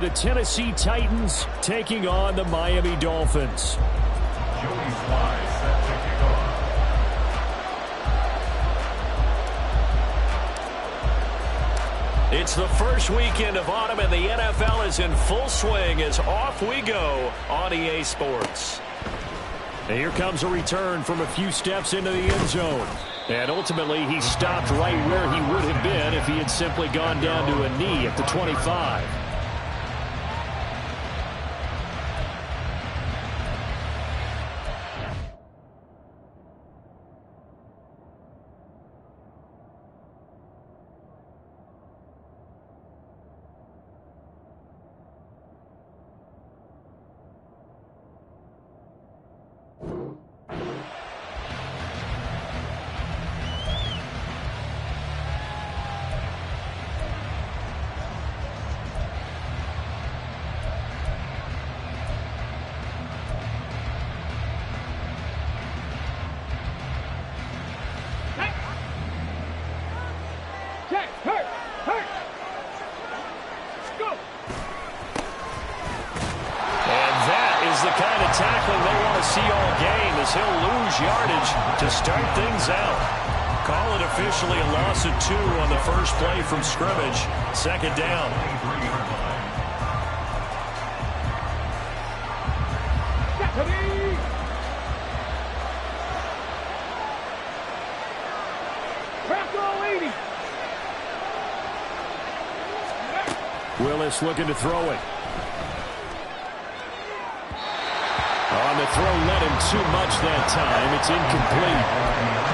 The Tennessee Titans taking on the Miami Dolphins. It's the first weekend of autumn, and the NFL is in full swing as off we go on EA Sports. And here comes a return from a few steps into the end zone. And ultimately, he stopped right where he would have been if he had simply gone down to a knee at the 25. Tackling they want to see all game as he'll lose yardage to start things out. Call it officially a loss of 2 on the first play from scrimmage. Second down. Willis looking to throw it. On the throw, led him too much that time. It's incomplete.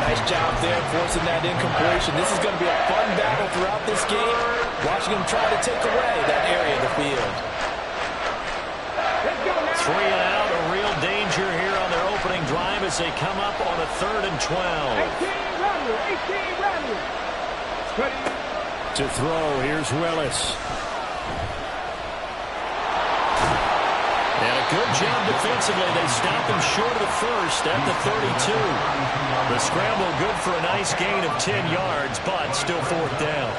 Nice job there forcing that incompletion. This is going to be a fun battle throughout this game. Watching him try to take away that area of the field. 3 and out, a real danger here on their opening drive as they come up on a 3rd and 12. 18 to throw, here's Willis. Good job defensively. They stopped him short of the first at the 32. The scramble good for a nice gain of 10 yards, but still 4th down.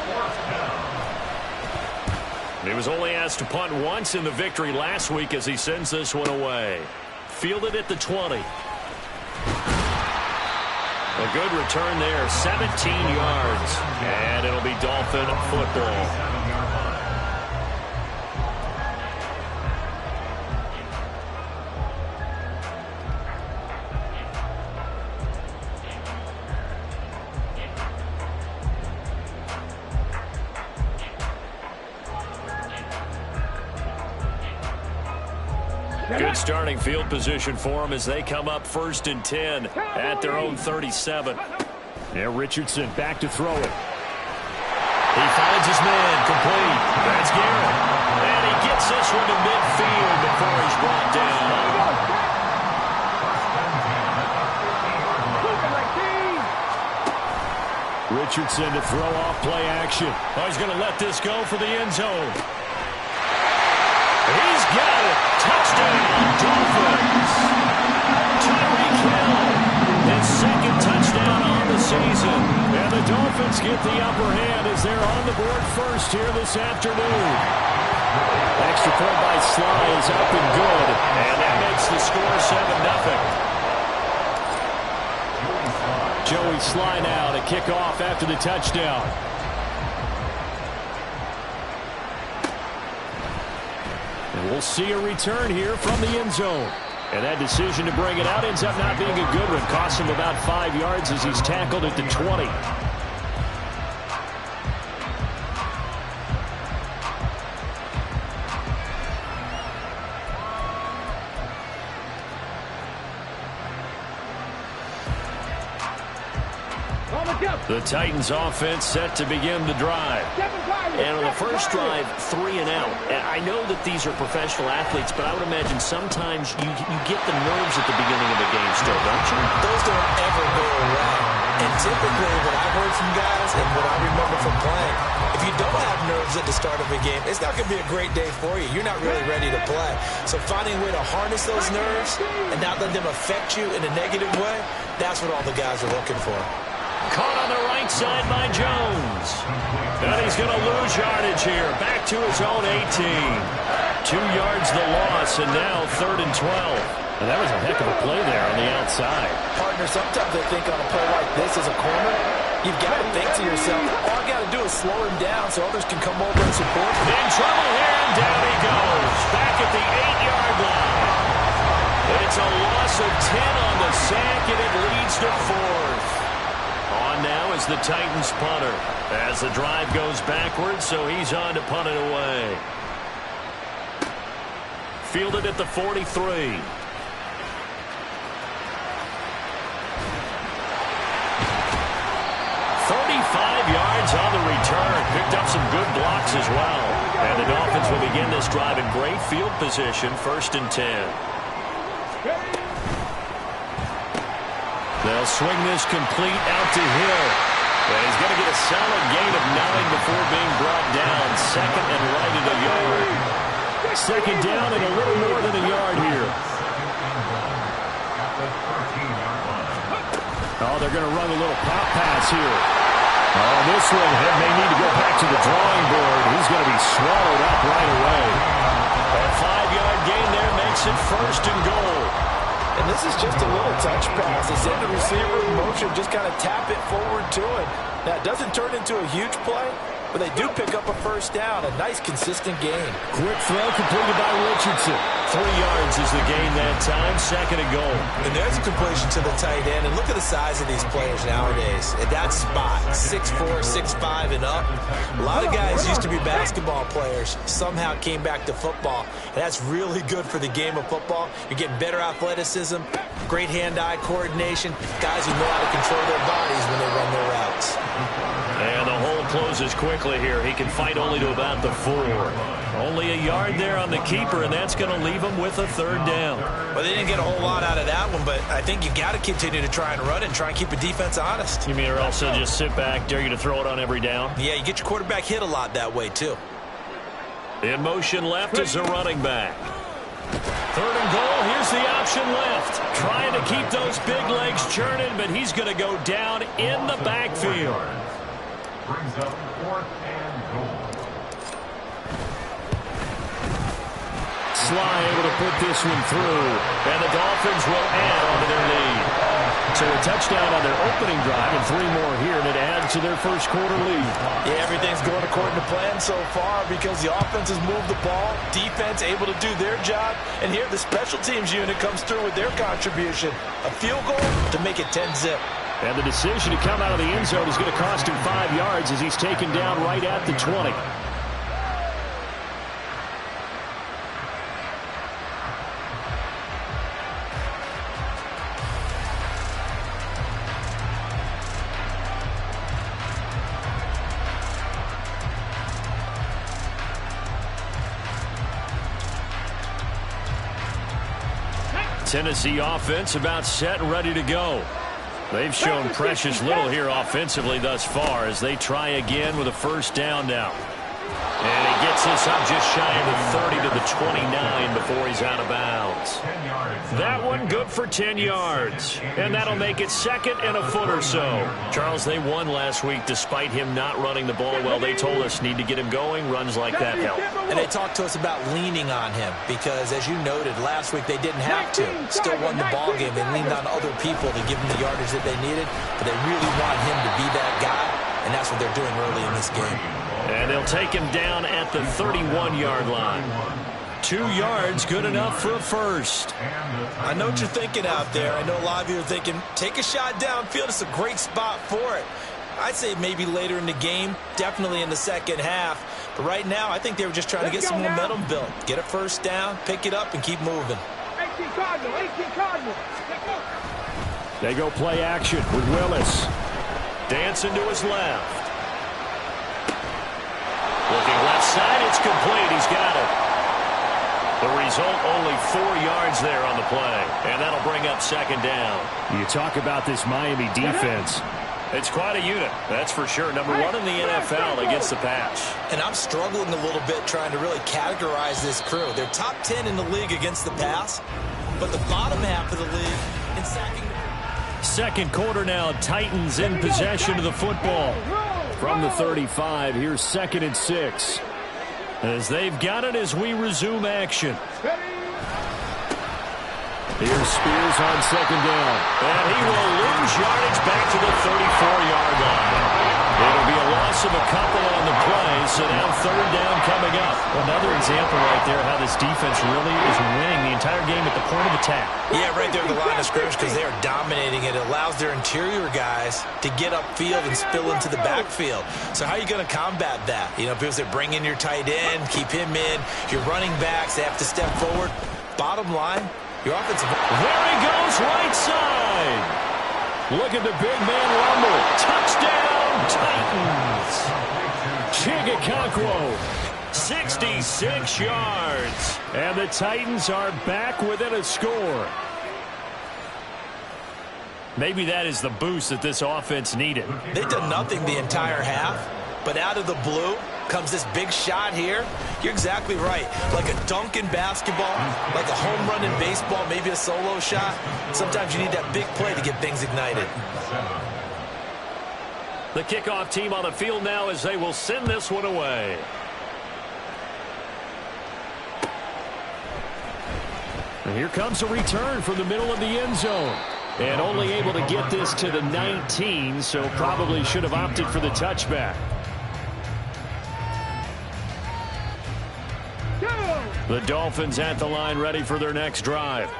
He was only asked to punt once in the victory last week as he sends this one away. Fielded at the 20. A good return there, 17 yards. And it'll be Dolphin football. Good starting field position for them as they come up 1st and 10 at their own 37. Now Richardson back to throw it. He finds his man complete. That's Garrett. And he gets this one to midfield before he's brought down. Richardson to throw off play action. Oh, he's going to let this go for the end zone. He's got it. Touchdown, Dolphins. Tyreek Hill, his 2nd touchdown on the season. And the Dolphins get the upper hand as they're on the board first here this afternoon. Extra point by Sly is up and good. And that makes the score 7-0. Joey Sly now to kick off after the touchdown. And we'll see a return here from the end zone. And that decision to bring it out ends up not being a good one. Costs him about 5 yards as he's tackled at the 20. The Titans offense set to begin the drive. And on the first drive, 3 and out. And I know that these are professional athletes, but I would imagine sometimes you get the nerves at the beginning of the game still, don't you? Those don't ever go away. And typically, what I've heard from guys and what I remember from playing, if you don't have nerves at the start of a game, it's not going to be a great day for you. You're not really ready to play. So finding a way to harness those nerves and not let them affect you in a negative way, that's what all the guys are looking for. Caught on the right side by Jones. And he's going to lose yardage here. Back to his own 18. 2 yards the loss, and now 3rd and 12. And that was a heck of a play there on the outside. Partner, sometimes I think on a play like this as a corner, you've got to think to yourself, all I got to do is slow him down so others can come over and support him. In trouble here, and down he goes. Back at the 8-yard line. It's a loss of 10 on the sack, and it leads to 4th. On now is the Titans punter as the drive goes backwards, so he's on to punt it away. Fielded at the 43. 35 yards on the return. Picked up some good blocks as well. And the Dolphins will begin this drive in great field position, 1st and 10. They'll swing this complete out to Hill. And he's going to get a solid gain of 9 before being brought down. 2nd and right at a yard. 2nd down and a little more than a yard here. Oh, they're going to run a little pop pass here. Oh, this one may need to go back to the drawing board. He's going to be swallowed up right away. A 5-yard gain there makes it 1st and goal. And this is just a little touch pass. They send the receiver in motion, just kind of tap it forward to him. Now, it doesn't turn into a huge play, but they do pick up a 1st down. A nice, consistent gain. Quick throw completed by Richardson. 3 yards is the gain that time. 2nd and goal. And there's a completion to the tight end. And look at the size of these players nowadays. At that spot, 6'4", 6'5", and up. A lot of guys used to be basketball players. Somehow came back to football. And that's really good for the game of football. You're getting better athleticism, great hand-eye coordination, guys who know how to control their bodies when they run their routes. And the hole closes quickly here. He can fight only to about the 4. Only a yard there on the keeper, and that's going to leave him with a 3rd down. Well, they didn't get a whole lot out of that one, but I think you got to continue to try and run it and try and keep the defense honest. You mean or else they'll just sit back, dare you to throw it on every down? Yeah, you get your quarterback hit a lot that way, too. In motion left is a running back. 3rd and goal. Here's the option left. Trying to keep those big legs churning, but he's going to go down in the backfield. Brings up 4th and goal. Sly able to put this one through, and the Dolphins will add on to their lead. So a touchdown on their opening drive and 3 more here, and it adds to their 1st quarter lead. Yeah, everything's going according to plan so far because the offense has moved the ball, defense able to do their job, and here the special teams unit comes through with their contribution. A field goal to make it 10-zip. And the decision to come out of the end zone is going to cost him 5 yards as he's taken down right at the 20. Tennessee offense about set and ready to go. They've shown precious little here offensively thus far as they try again with a 1st down now. And he gets this up just shy of the 30 to the 29 before he's out of bounds. That one good for 10 yards. And that'll make it 2nd and a foot or so. Charles, they won last week despite him not running the ball well. They told us need to get him going. Runs like that help. And they talked to us about leaning on him because, as you noted, last week they didn't have to. Still won the ball game. They leaned on other people to give them the yardage that they needed. But they really want him to be that guy. And that's what they're doing early in this game. And they'll take him down at the 31-yard line. 2 yards, good enough for a 1st. I know what you're thinking out there. I know a lot of you are thinking, take a shot downfield. It's a great spot for it. I'd say maybe later in the game, definitely in the 2nd half. But right now, I think they were just trying to get some momentum built. Get a 1st down, pick it up, and keep moving. 18 Cardinal, 18 Cardinal. They go play action with Willis. Dancing to his left. Looking left side, it's complete. He's got it. The result, only 4 yards there on the play. And that'll bring up 2nd down. You talk about this Miami defense. It's quite a unit, that's for sure. Number 1 in the NFL against the pass. And I'm struggling a little bit trying to really categorize this crew. They're top 10 in the league against the pass, but the bottom half of the league in sacking. 2nd quarter now, Titans in possession of the football. From the 35, here's 2nd and 6. as they've got it as we resume action. Here's Spears on second down. And he will lose yardage back to the 34-yard line. It'll be a loss of a couple on the play, so now third down coming up. Another example right there how this defense really is winning the entire game at the point of attack. Yeah, right there at the line of scrimmage because they are dominating it. It allows their interior guys to get upfield and spill into the backfield. So how are you going to combat that? You know, because they bring in your tight end, keep him in. Your running backs, they have to step forward. Bottom line, your offensive... There he goes, right side. Look at the big man rumble. Touchdown, Titans. Chigakakwo, 66 yards. And the Titans are back within a score. Maybe that is the boost that this offense needed. They've done nothing the entire half, but out of the blue comes this big shot here. You're exactly right. Like a dunk in basketball, like a home run in baseball, maybe a solo shot. Sometimes you need that big play to get things ignited. The kickoff team on the field now as they will send this one away. And here comes a return from the middle of the end zone. And only able to get this to the 19, so probably should have opted for the touchback. The Dolphins at the line ready for their next drive.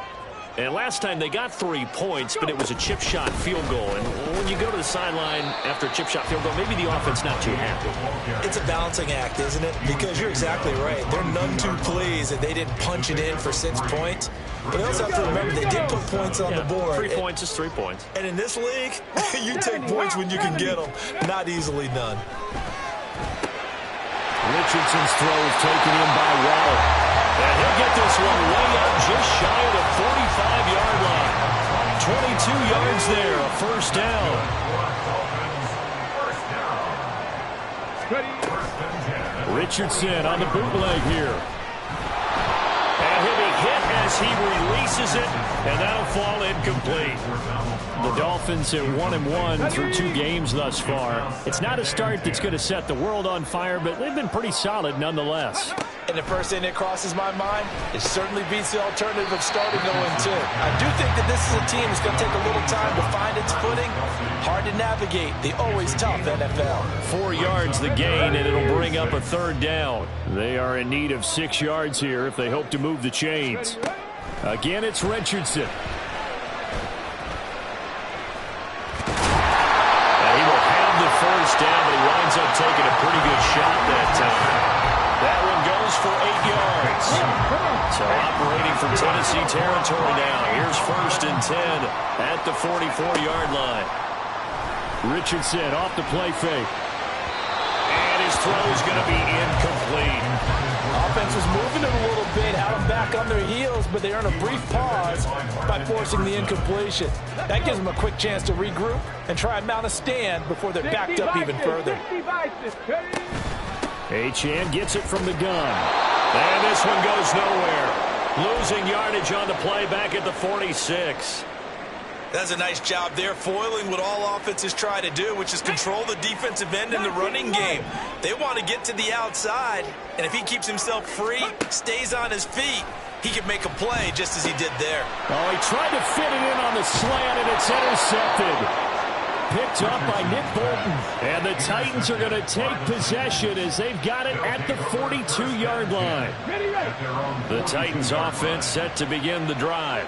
And last time they got 3 points, but it was a chip shot field goal. And when you go to the sideline after a chip shot field goal, maybe the offense not too happy. It's a balancing act, isn't it? Because you're exactly right. They're none too pleased that they didn't punch it in for 6 points. But they also have to remember they did put points on the board. 3 points is 3 points. And in this league, you take points when you can get them. Not easily done. Richardson's throw is taken in by Waddle. And he'll get this one way up just shy of the 45-yard line. 22 yards there, a first down. Richardson on the bootleg here. And he'll be hit as he releases it, and that'll fall incomplete. The Dolphins at 1-1 through 2 games thus far. It's not a start that's going to set the world on fire, but they've been pretty solid nonetheless. And the first thing that crosses my mind, it certainly beats the alternative of starting 0-2. I do think that this is a team that's going to take a little time to find its footing. Hard to navigate the always tough NFL. 4 yards the gain, and it'll bring up a third down. They are in need of 6 yards here if they hope to move the chains. Again, it's Richardson. And he will have the first down, but he winds up taking a pretty good shot that time. That one goes for 8 yards. So operating from Tennessee territory now. Here's 1st and 10 at the 44-yard line. Richardson off the play fake. And his throw is going to be incomplete. Offense was moving it a little bit, had them back on their heels, but they earn a brief pause by forcing the incompletion. That gives them a quick chance to regroup and try and mount a stand before they're backed up even further. Achane gets it from the gun. And this one goes nowhere. Losing yardage on the play back at the 46. That's a nice job there, foiling what all offenses try to do, which is control the defensive end in the running game. They want to get to the outside, and if he keeps himself free, stays on his feet, he can make a play just as he did there. Oh, he tried to fit it in on the slant, and it's intercepted. Picked up by Nick Bolton. And the Titans are going to take possession as they've got it at the 42-yard line. The Titans offense set to begin the drive.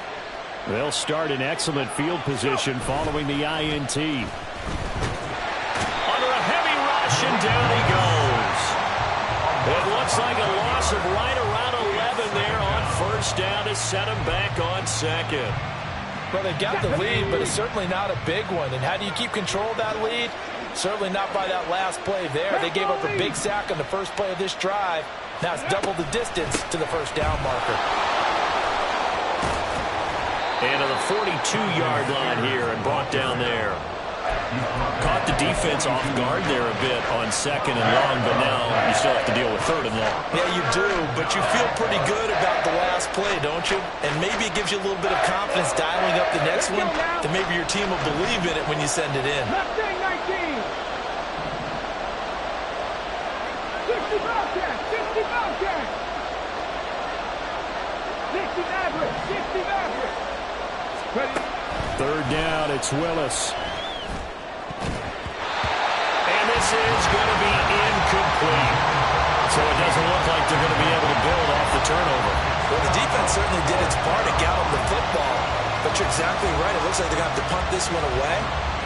They'll start in excellent field position following the INT. Under a heavy rush, and down he goes. It looks like a loss of right around 11 there on first down to set him back on second. Well, they got the lead, but it's certainly not a big one. And how do you keep control of that lead? Certainly not by that last play there. They gave up a big sack on the first play of this drive. Now it's double the distance to the first down marker. And to the 42-yard line here and brought down there. Caught the defense off guard there a bit on second and long, but now you still have to deal with third and long. Yeah, you do, but you feel pretty good about the last play, don't you? And maybe it gives you a little bit of confidence dialing up the next one, that maybe your team will believe in it when you send it in. 60 Maverick. 60 Maverick. Ready. Third down, it's Willis. And this is going to be incomplete. So it doesn't look like they're going to be able to build off the turnover. Well, the defense certainly did its part to gallop the football. But you're exactly right. It looks like they're going to have to punt this one away.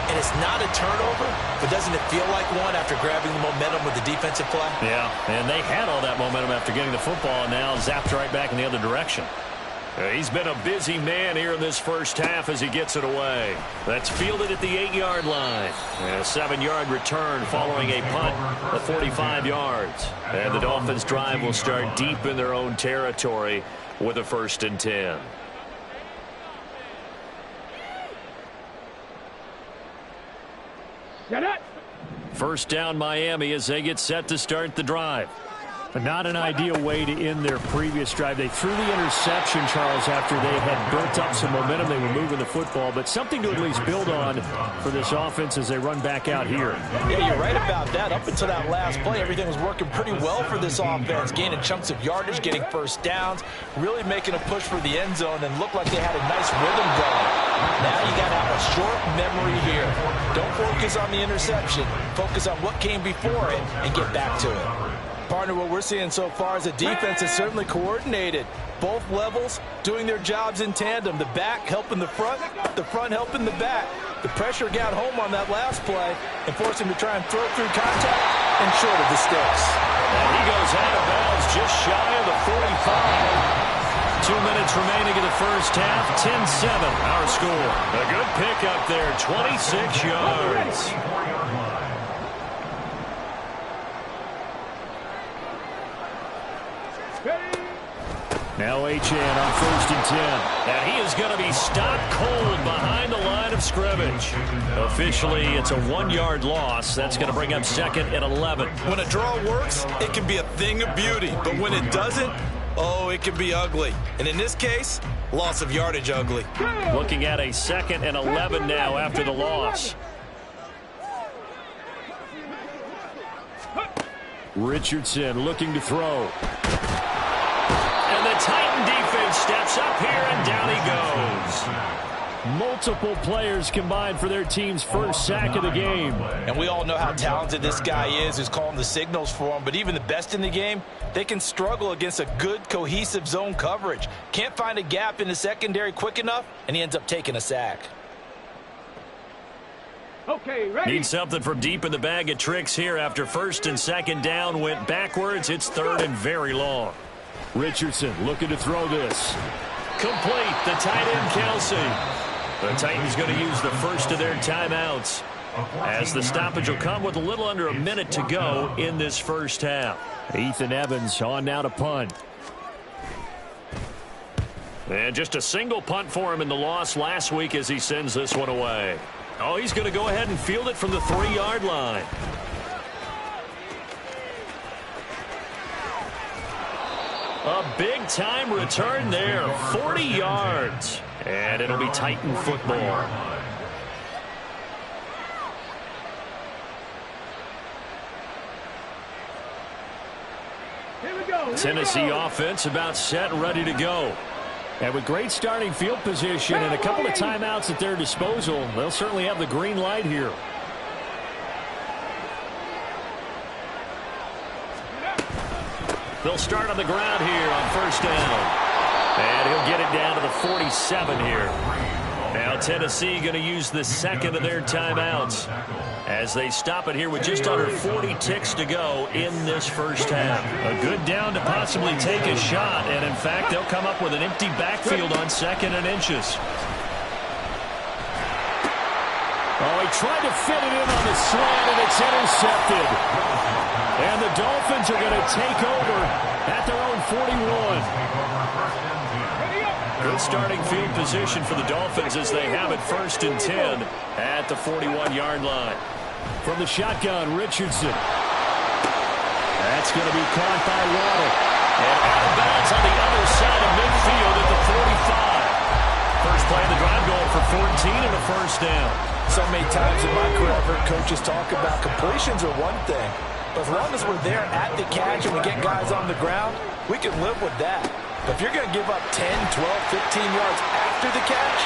And it's not a turnover, but doesn't it feel like one after grabbing the momentum with the defensive play? Yeah, and they had all that momentum after getting the football, and now zapped right back in the other direction. He's been a busy man here in this first half as he gets it away. That's fielded at the 8-yard line. And a 7-yard return following a punt of 45 yards. And the Dolphins' drive will start deep in their own territory with a 1st and 10. Set up. First down Miami as they get set to start the drive. But not an ideal way to end their previous drive. They threw the interception, Charles, after they had built up some momentum. They were moving the football, but something to at least build on for this offense as they run back out here. Yeah, you're right about that. Up until that last play, everything was working pretty well for this offense, gaining chunks of yardage, getting first downs, really making a push for the end zone, and looked like they had a nice rhythm going. Now you got to have a short memory here. Don't focus on the interception. Focus on what came before it and get back to it. Partner, what we're seeing so far is a defense that's certainly coordinated. Both levels doing their jobs in tandem. The back helping the front helping the back. The pressure got home on that last play and forced him to try and throw through contact and short of the sticks. And he goes out of bounds just shy of the 45. 2 minutes remaining in the first half. 10-7 our score. A good pick up there. 26 yards. Now Achane on 1st and 10. And he is going to be stopped cold behind the line of scrimmage. Officially, it's a 1-yard loss. That's going to bring up 2nd and 11. When a draw works, it can be a thing of beauty. But when it doesn't, oh, it can be ugly. And in this case, loss of yardage ugly. Looking at a 2nd and 11 now after the loss. Richardson looking to throw. The Titan defense steps up here, and down he goes. Multiple players combined for their team's first sack of the game. And we all know how talented this guy is, who's calling the signals for him. But even the best in the game, they can struggle against a good, cohesive zone coverage. Can't find a gap in the secondary quick enough, and he ends up taking a sack. Okay, ready. Need something from deep in the bag of tricks here after 1st and 2nd down went backwards. It's 3rd and very long. Richardson looking to throw this. Complete. The tight end, Kelsey. The Titans going to use the first of their timeouts as the stoppage will come with a little under a minute to go in this first half. Ethan Evans on now to punt. And just a single punt for him in the loss last week as he sends this one away. Oh, he's going to go ahead and field it from the 3-yard line. A big-time return there, 40 yards. And it'll be Titan football. Here we go. Tennessee offense about set and ready to go. And with great starting field position and a couple of timeouts at their disposal, they'll certainly have the green light here. They'll start on the ground here on 1st down. And he'll get it down to the 47 here. Now Tennessee going to use the 2nd of their timeouts as they stop it here with just under 40 ticks to go in this first half. A good down to possibly take a shot, and in fact they'll come up with an empty backfield on 2nd and inches. Oh, he tried to fit it in on the slant, and it's intercepted. And the Dolphins are going to take over at their own 41. Good starting field position for the Dolphins as they have it 1st and 10 at the 41-yard line. From the shotgun, Richardson. That's going to be caught by Waddle. And out of bounds on the other side of midfield at the 45. First play of the drive going for 14 and a 1st down. So many times in my career, I've heard coaches talk about completions are one thing. But as long as we're there at the catch and we get guys on the ground, we can live with that. But if you're going to give up 10, 12, 15 yards after the catch,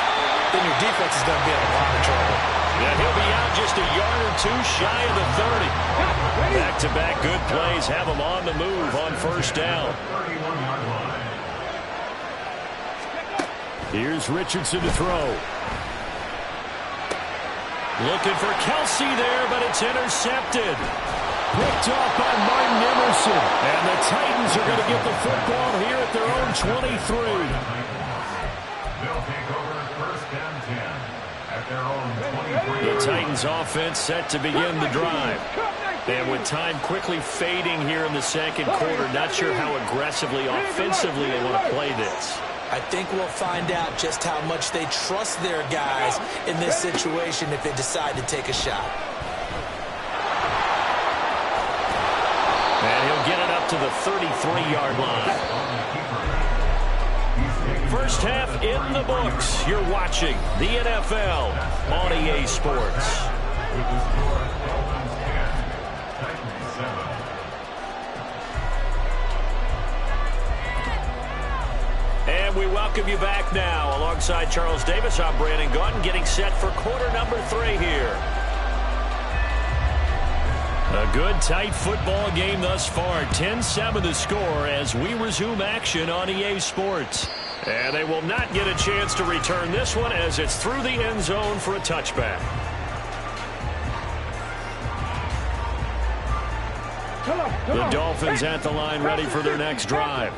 then your defense is going to be in a lot of trouble. Yeah, he'll be out just a yard or two shy of the 30. Back-to-back good plays have him on the move on first down. Here's Richardson to throw. Looking for Kelsey there, but it's intercepted. Picked off by Martin Emerson. And the Titans are going to get the football here at their own 23. They'll take over first and 10 at their own 23. The Titans offense set to begin the drive. And with time quickly fading here in the second quarter, not sure how aggressively, offensively they want to play this. I think we'll find out just how much they trust their guys in this situation if they decide to take a shot. And he'll get it up to the 33-yard line. First half in the books. You're watching the NFL on EA Sports. With the score, Dolphins 10, Titans 7. And we welcome you back now. Alongside Charles Davis, I'm Brandon Gaudin, getting set for quarter number 3 here. A good, tight football game thus far. 10-7 the score as we resume action on EA Sports. And they will not get a chance to return this one as it's through the end zone for a touchback. The Dolphins at the line ready for their next drive.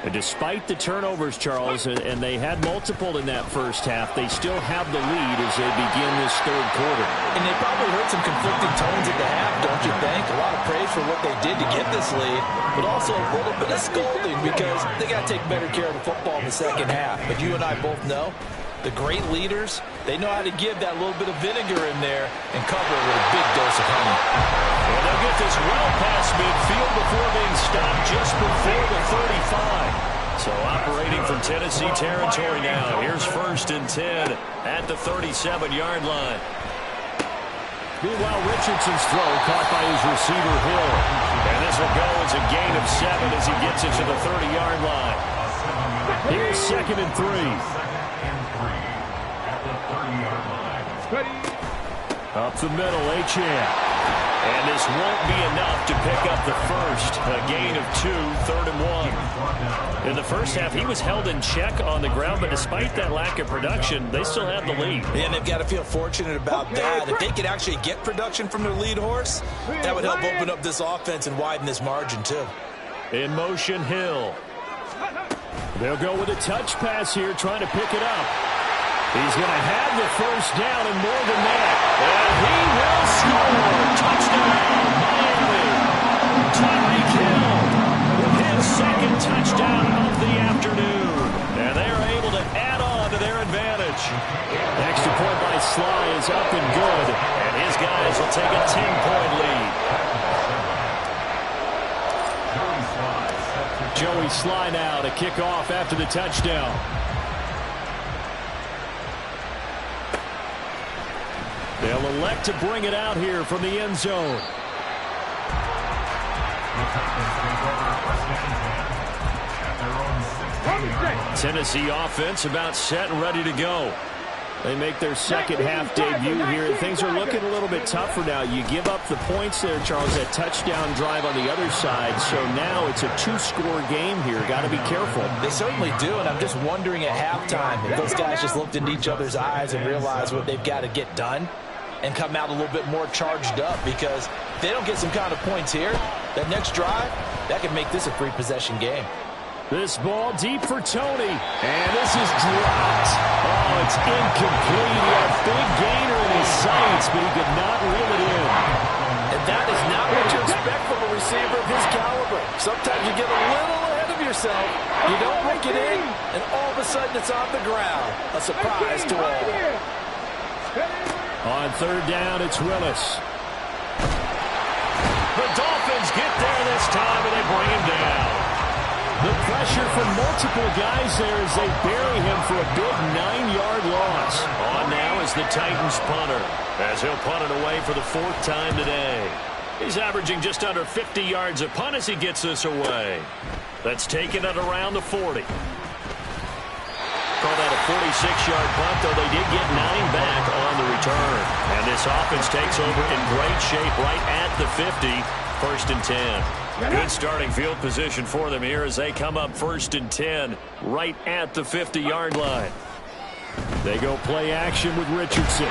And despite the turnovers, Charles, and they had multiple in that first half, they still have the lead as they begin this third quarter. And they probably heard some conflicting tones at the half, don't you think? A lot of praise for what they did to get this lead, but also a little bit of scolding because they got to take better care of the football in the second half. But you and I both know the great leaders, they know how to give that little bit of vinegar in there and cover it with a big dose of honey. And they'll get this well past midfield before being stopped just before the 35. So operating from Tennessee territory now. Here's first and 10 at the 37-yard line. Meanwhile, Richardson's throw caught by his receiver, Hill. And this will go as a gain of 7 as he gets it to the 30-yard line. Here's second and 3. Up the middle, Achane. And this won't be enough to pick up the first. A gain of 2, 3rd and 1. In the first half, he was held in check on the ground, but despite that lack of production, they still have the lead. And they've got to feel fortunate about that. If they could actually get production from their lead horse, that would help open up this offense and widen this margin, too. In motion, Hill. They'll go with a touch pass here, trying to pick it up. He's going to have the first down and more than that. And he will score. Touchdown, Miami. Tyreek Hill with his second touchdown of the afternoon. And they are able to add on to their advantage. Extra point by Sly is up and good. And his guys will take a 10-point lead. Joey Sly now to kick off after the touchdown. They'll elect to bring it out here from the end zone. Tennessee offense about set and ready to go. They make their second half debut here, and things are looking a little bit tougher now. You give up the points there, Charles, that touchdown drive on the other side. So now it's a 2-score game here. Got to be careful. They certainly do, and I'm just wondering at halftime if those guys just looked into each other's eyes and realized what they've got to get done and come out a little bit more charged up, because if they don't get some kind of points here, that next drive, that could make this a 3-possession game. This ball deep for Tony, and this is dropped. Oh, it's incomplete. He had a big gainer in his sights, but he could not reel it in. And that is not what you expect from a receiver of his caliber. Sometimes you get a little ahead of yourself, you don't break it in, and all of a sudden it's on the ground. A surprise to all. On third down, it's Willis. The Dolphins get there this time, and they bring him down. The pressure from multiple guys there as they bury him for a big 9-yard loss. On now is the Titans punter, as he'll punt it away for the 4th time today. He's averaging just under 50 yards a punt as he gets this away. That's taken at around the 40. Call that a 46-yard punt, though they did get 9 back on the return. And this offense takes over in great shape right at the 50, 1st and 10. Good starting field position for them here as they come up 1st and 10 right at the 50-yard line. They go play action with Richardson.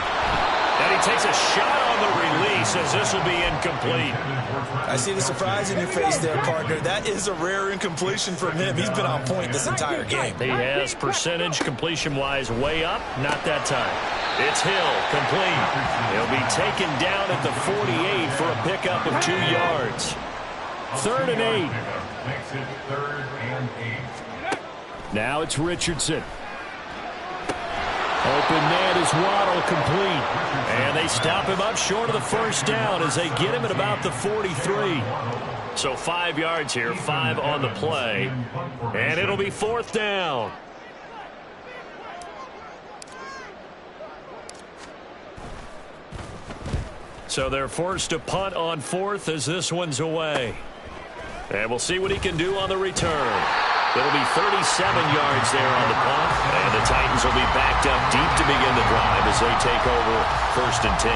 And he takes a shot on the release as this will be incomplete. I see the surprise in your face there, partner. That is a rare incompletion from him. He's been on point this entire game. He has percentage completion-wise way up. Not that time. It's Hill, complete. He'll be taken down at the 48 for a pickup of 2 yards. 3rd and 8. Makes it 3rd and 8. Now it's Richardson. Open man is Waddle, complete. And they stop him up short of the 1st down as they get him at about the 43. So 5 yards here, 5 on the play. And it'll be 4th down. So they're forced to punt on 4th as this one's away. And we'll see what he can do on the return. It'll be 37 yards there on the punt, and the Titans will be backed up deep to begin the drive as they take over 1st and 10.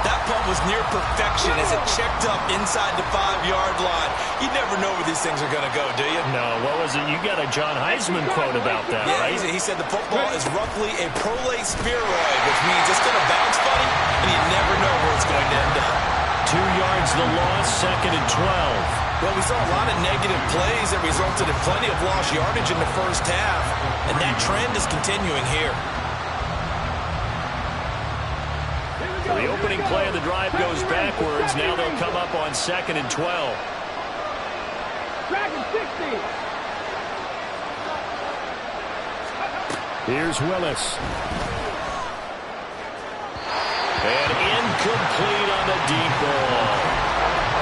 That punt was near perfection as it checked up inside the 5-yard line. You never know where these things are going to go, do you? No, what was it? You got a John Heisman quote about that, right? He said the football is roughly a prolate spheroid, which means it's going to bounce funny, and you never know where it's going to end up. 2 yards the loss, 2nd and 12. Well, we saw a lot of negative plays that resulted in plenty of lost yardage in the 1st half, and that trend is continuing here. The opening play of the drive goes backwards. Now they'll come up on 2nd and 12. Dragon 60. Here's Willis. And incomplete on the deep ball.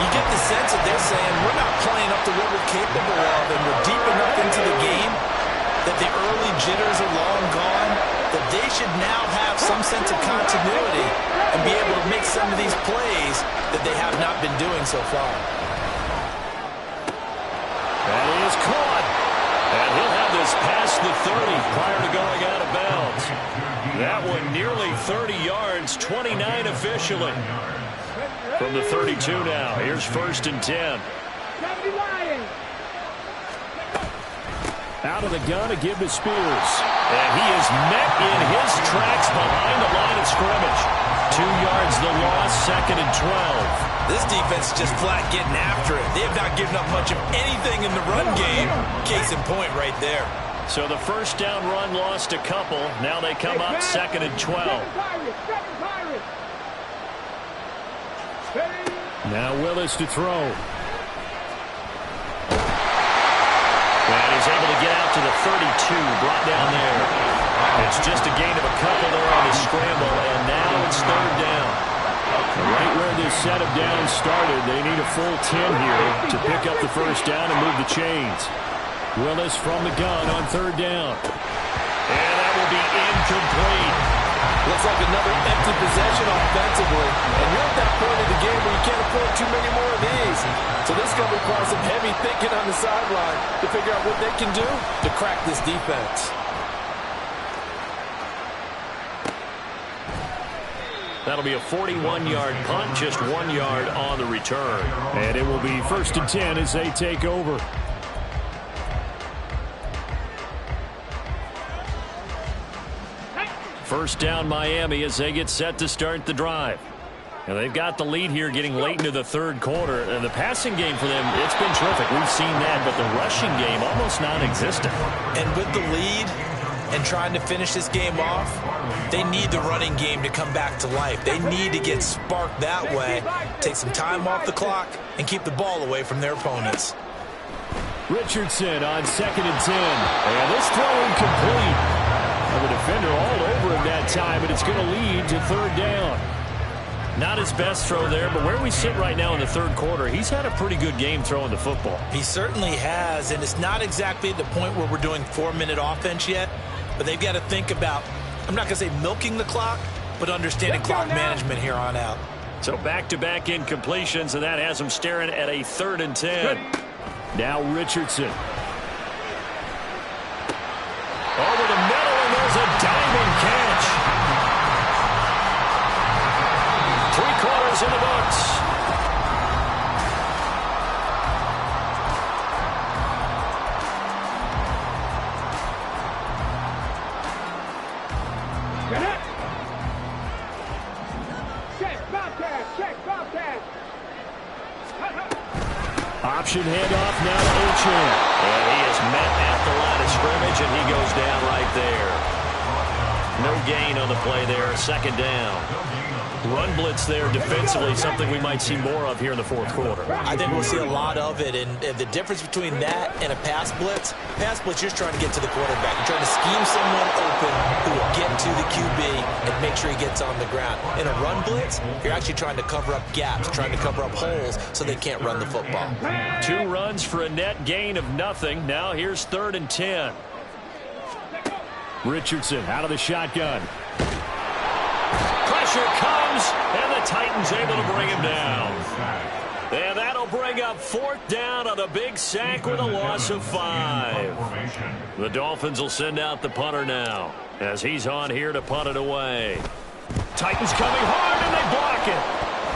You get the sense that they're saying we're not playing up to what we're capable of, and we're deep enough into the game that the early jitters are long gone, that they should now have some sense of continuity and be able to make some of these plays that they have not been doing so far. That is caught. And he'll have this past the 30 prior to going out of bounds. That one nearly 30 yards, 29 officially. From the 32 now. Here's 1st and 10. Out of the gun to give to Spears. And he is met in his tracks behind the line of scrimmage. 2 yards the loss, 2nd and 12. This defense is just flat getting after it. They have not given up much of anything in the run game. Case in point right there. So the 1st down run lost a couple. Now they come up 2nd and 12. Now Willis to throw. And he's able to get out to the 32, brought down there. It's just a gain of a couple there on the scramble, and now it's 3rd down. Right where this set of downs started, they need a full 10 here to pick up the 1st down and move the chains. Willis from the gun on 3rd down. And that will be incomplete. Looks like another empty possession offensively. And you're at that point of the game where you can't afford too many more of these. So this is going to require some heavy thinking on the sideline to figure out what they can do to crack this defense. That'll be a 41-yard punt, just 1 yard on the return. And it will be 1st and 10 as they take over. First down Miami as they get set to start the drive. And they've got the lead here getting late into the 3rd quarter. And the passing game for them, it's been terrific. We've seen that, but the rushing game almost non-existent. And with the lead and trying to finish this game off, they need the running game to come back to life. They need to get sparked that way, take some time off the clock, and keep the ball away from their opponents. Richardson on 2nd and 10. And this throw incomplete. The defender all over him that time, but it's going to lead to 3rd down. Not his best throw there, but where we sit right now in the 3rd quarter, he's had a pretty good game throwing the football. He certainly has, and it's not exactly at the point where we're doing 4-minute offense yet, but they've got to think about, I'm not going to say milking the clock, but understanding clock management here on out. So back-to-back incompletions, and that has him staring at a 3rd and 10. Now Richardson. Over the middle, and there's a diving catch. 3 quarters in the books. Option handoff now to Achan. And he is met at the line of scrimmage, and he goes down right there. No gain on the play there. 2nd down. Run blitz there defensively, something we might see more of here in the 4th quarter. I think we'll see a lot of it, and the difference between that and a pass blitz, you're just trying to get to the quarterback. You're trying to scheme someone open who will get to the QB and make sure he gets on the ground. In a run blitz, you're actually trying to cover up gaps, trying to cover up holes so they can't run the football. 2 runs for a net gain of nothing. Now here's 3rd and 10. Richardson out of the shotgun. Pressure comes, and the Titans able to bring him down. And that'll bring up 4th down on a big sack with a loss of 5. The Dolphins will send out the punter now, as he's on here to punt it away. Titans coming hard, and they block it.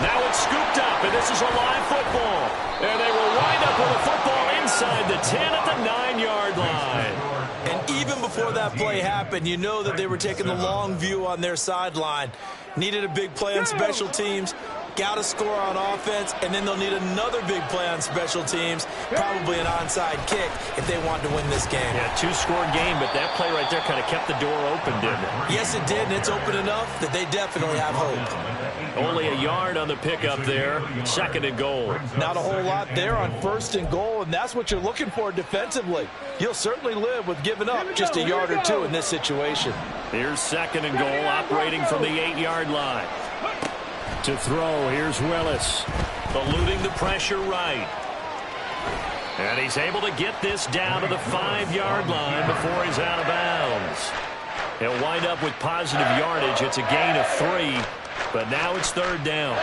Now it's scooped up, and this is a live football. And they will wind up with a football inside the 10 at the 9-yard line. And even before that play happened, you know that they were taking the long view on their sideline. Needed a big play on special teams, got a score on offense, and then they'll need another big play on special teams, probably an onside kick if they want to win this game. Yeah, 2-score game, but that play right there kind of kept the door open, didn't it? Yes, it did, and it's open enough that they definitely have hope. Only a yard on the pickup there. 2nd and goal. Not a whole lot there on 1st and goal, and that's what you're looking for defensively. You'll certainly live with giving up just a yard or 2 in this situation. Here's 2nd and goal, operating from the 8-yard line. To throw, here's Willis. Eluding the pressure right. And he's able to get this down to the 5-yard line before he's out of bounds. He'll wind up with positive yardage. It's a gain of 3, but now it's 3rd down.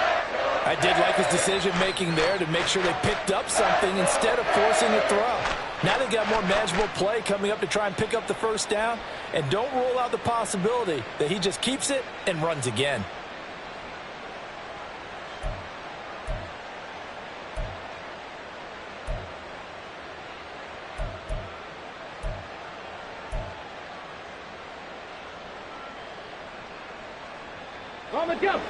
I did like his decision-making there to make sure they picked up something instead of forcing a throw. Now they've got more manageable play coming up to try and pick up the 1st down, and don't rule out the possibility that he just keeps it and runs again.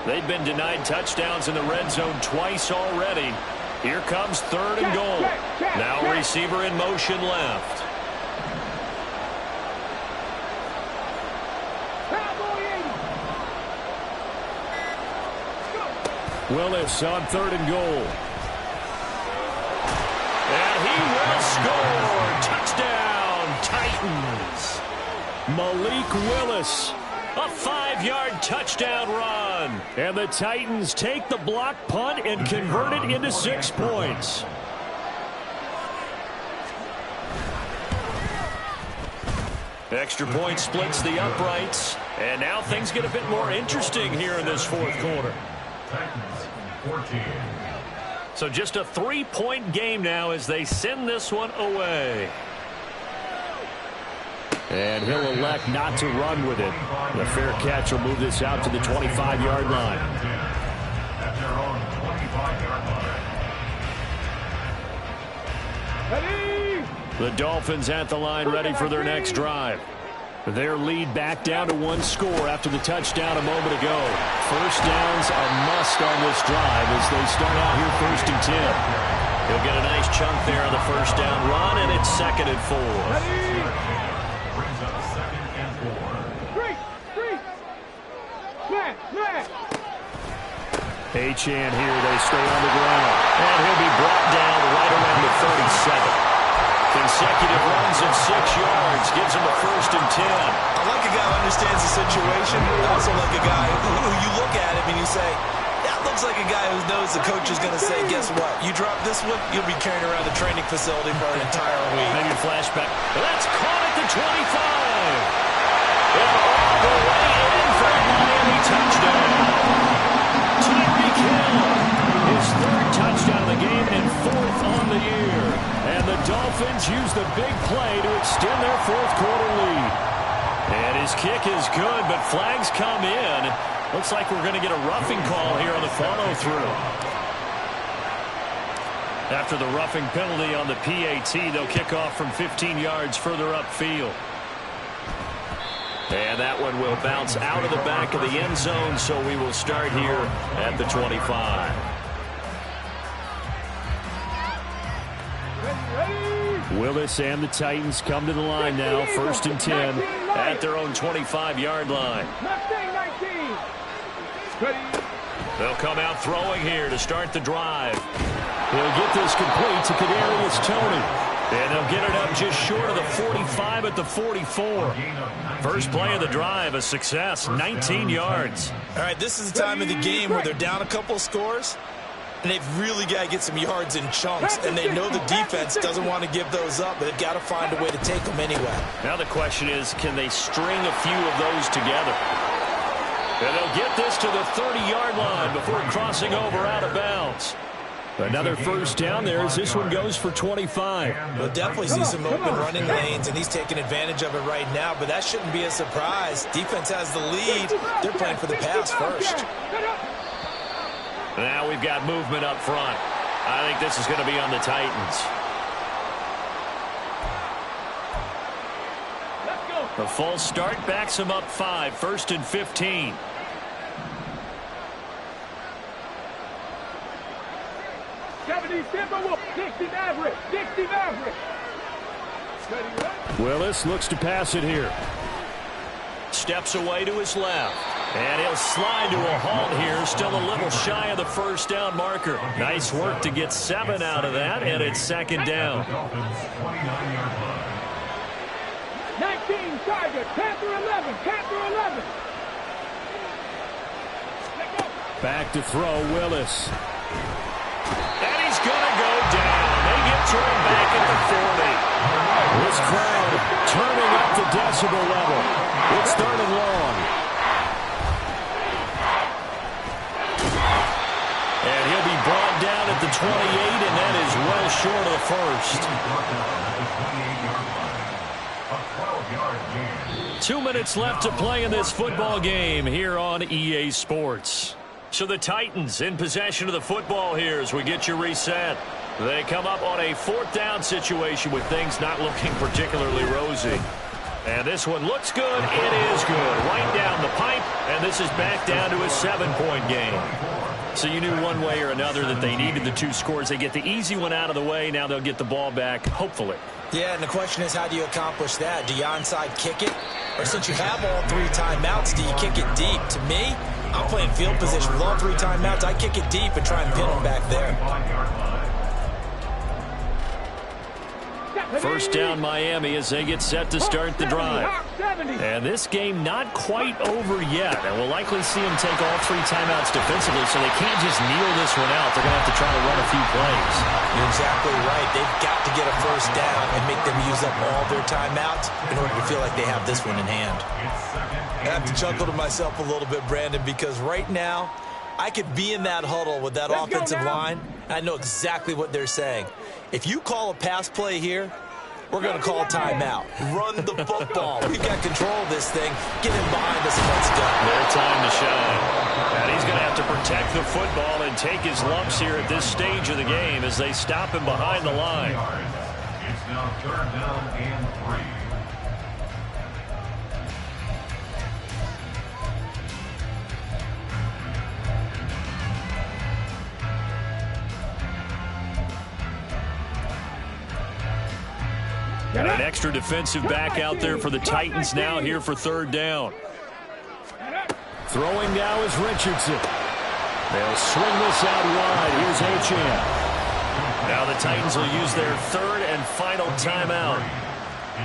They've been denied touchdowns in the red zone twice already. Here comes 3rd and goal. Now receiver in motion left. Willis on 3rd and goal. And he will score. Touchdown, Titans. Malik Willis. A 5-yard touchdown run. And the Titans take the block punt and convert it into 6 points. Extra point splits the uprights. And now things get a bit more interesting here in this 4th quarter. Titans 14. So just a 3-point game now as they send this one away. And he'll elect not to run with it. The fair catch will move this out to the 25-yard line. At their own 25-yard line. The Dolphins at the line, ready for their next drive. Their lead back down to 1 score after the touchdown a moment ago. 1st downs a must on this drive as they start out here 1st and 10. He'll get a nice chunk there on the 1st down run, and it's 2nd and 4. Brings up 2nd and 4. Achan here, they stay on the ground. And he'll be brought down right around the 37. Consecutive runs of 6 yards gives him a 1st and 10. I like a guy who understands the situation. I also like a guy who you look at him and you say, that looks like a guy who knows the coach is going to say, guess what? You drop this one, you'll be carrying around the training facility for an entire week. Maybe a flashback. That's caught at the 25. And all the way in for a Miami touchdown. Tyreek Hill his third touchdown of the game and fourth on the year. And the Dolphins use the big play to extend their fourth quarter lead. And his kick is good, but flags come in. Looks like we're going to get a roughing call here on the follow-through. After the roughing penalty on the PAT, they'll kick off from 15 yards further upfield. And that one will bounce out of the back of the end zone, so we will start here at the 25. Willis and the Titans come to the line now, 1st and 10 at their own 25-yard line. They'll come out throwing here to start the drive. He'll get this complete to Kadarius Toney. And they'll get it up just short of the 45 at the 44. First play of the drive, a success, 19 yards. All right, this is the time of the game where they're down a couple of scores, and they've really got to get some yards in chunks, and they know the defense doesn't want to give those up, but they've got to find a way to take them anyway. Now the question is, can they string a few of those together? And they'll get this to the 30-yard line before crossing over out of bounds. Another first down there as this one goes for 25. We'll definitely see some open running lanes, and he's taking advantage of it right now, but that shouldn't be a surprise. Defense has the lead. They're playing for the pass first. Now we've got movement up front. I think this is going to be on the Titans. The false start backs him up 5, 1st and 15. Willis looks to pass it here. Steps away to his left. And he'll slide to a halt here. Still a little shy of the first down marker. Nice work to get 7 out of that, and it's 2nd down. 19 Chargers, Panther 11, Panther 11. Back to throw, Willis. And he's going to go down. They get to him back at the 40. This crowd turning up the decibel level. It's 3rd and long. And he'll be brought down at the 28, and that is well short of the first. 2 minutes left to play in this football game here on EA Sports. So the Titans in possession of the football here as we get you reset. They come up on a 4th down situation with things not looking particularly rosy. And this one looks good. It is good. Right down the pipe, and this is back down to a 7-point game. So you knew one way or another that they needed the 2 scores. They get the easy one out of the way. Now they'll get the ball back, hopefully. Yeah, and the question is, how do you accomplish that? Do you onside kick it? Or since you have all 3 timeouts, do you kick it deep? To me, I'm playing field position with all 3 timeouts. I kick it deep and try and pin them back there. First down Miami as they get set to start the drive. And this game not quite over yet. And we'll likely see them take all 3 timeouts defensively, so they can't just kneel this one out. They're going to have to try to run a few plays. You're exactly right. They've got to get a first down and make them use up all their timeouts in order to feel like they have this one in hand. I have to chuckle to myself a little bit, Brandon, because right now I could be in that huddle with that offensive line. I know exactly what they're saying. If you call a pass play here, we're going to call timeout. Run the football. We've got control of this thing. Get him behind us and let's go. Their time to shine. And he's going to have to protect the football and take his lumps here at this stage of the game as they stop him behind the line. It's now 3rd down and 3. And an extra defensive back out there for the Titans now here for 3rd down. Throwing now is Richardson. They'll swing this out wide. Here's Achane. Now the Titans will use their 3rd and final timeout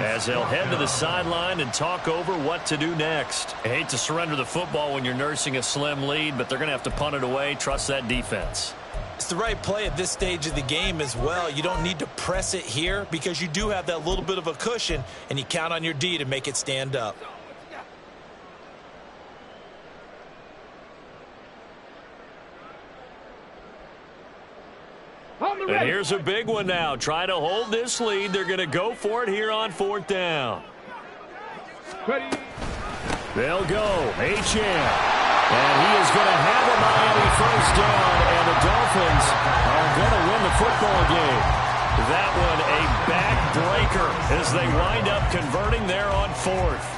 as they'll head to the sideline and talk over what to do next. I hate to surrender the football when you're nursing a slim lead, but they're going to have to punt it away. Trust that defense. It's the right play at this stage of the game as well. You don't need to press it here because you do have that little bit of a cushion, and you count on your D to make it stand up. And here's a big one now. Trying to hold this lead. They're going to go for it here on 4th down. Ready. They'll go. Achane. And he is going to have a Miami first down. And the Dolphins are going to win the football game. That one a backbreaker as they wind up converting there on 4th.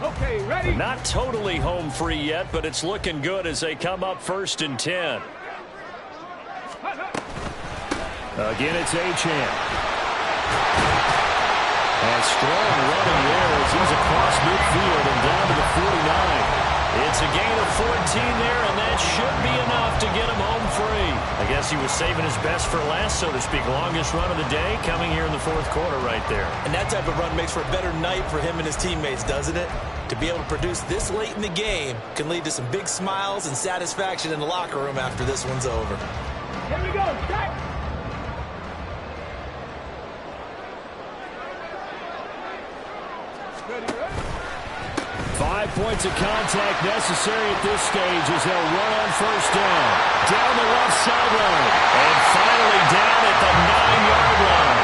Okay, ready. Not totally home free yet, but it's looking good as they come up 1st and 10. Again, it's Achane. And strong running there as he's across midfield and down to the 49. It's a gain of 14 there, and that should be enough to get him home free. I guess he was saving his best for last, so to speak. Longest run of the day coming here in the 4th quarter right there. And that type of run makes for a better night for him and his teammates, doesn't it? To be able to produce this late in the game can lead to some big smiles and satisfaction in the locker room after this one's over. Here we go. Set. 5 points of contact necessary at this stage as they'll run on 1st down. Down the left sideline. And finally down at the 9-yard line.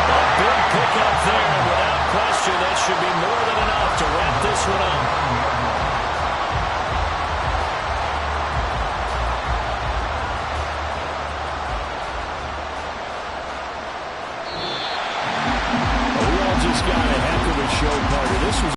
A big pickup there, and without question, that should be more than enough to wrap this one up. We all just got a heck of a show party. This was